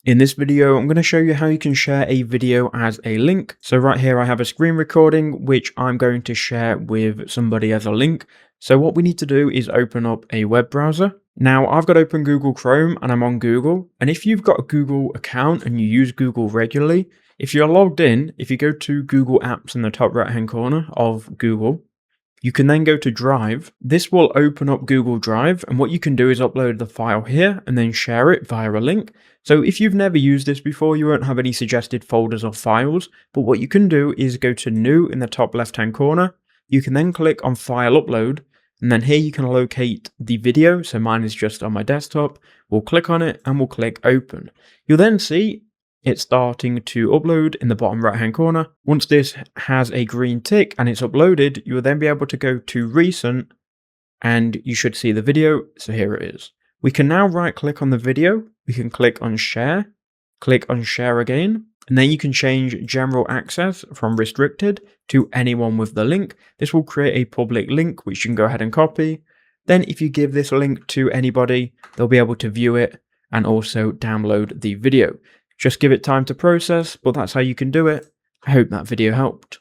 In this video, I'm going to show you how you can share a video as a link. So right here, I have a screen recording, which I'm going to share with somebody as a link. So what we need to do is open up a web browser. Now I've got open Google Chrome and I'm on Google. And if you've got a Google account and you use Google regularly, if you're logged in, if you go to Google Apps in the top right-hand corner of Google, you can then go to Drive. This will open up Google Drive, and what you can do is upload the file here and then share it via a link. So if you've never used this before, you won't have any suggested folders or files, but what you can do is go to New in the top left-hand corner. You can then click on File Upload, and then here you can locate the video. So mine is just on my desktop. We'll click on it and we'll click Open. You'll then see it's starting to upload in the bottom right hand corner. Once this has a green tick and it's uploaded, you'll then be able to go to Recent and you should see the video. So here it is. We can now right click on the video. We can click on Share again, and then you can change General Access from Restricted to anyone with the link. This will create a public link which you can go ahead and copy. Then if you give this link to anybody, they'll be able to view it and also download the video. Just give it time to process, but that's how you can do it. I hope that video helped.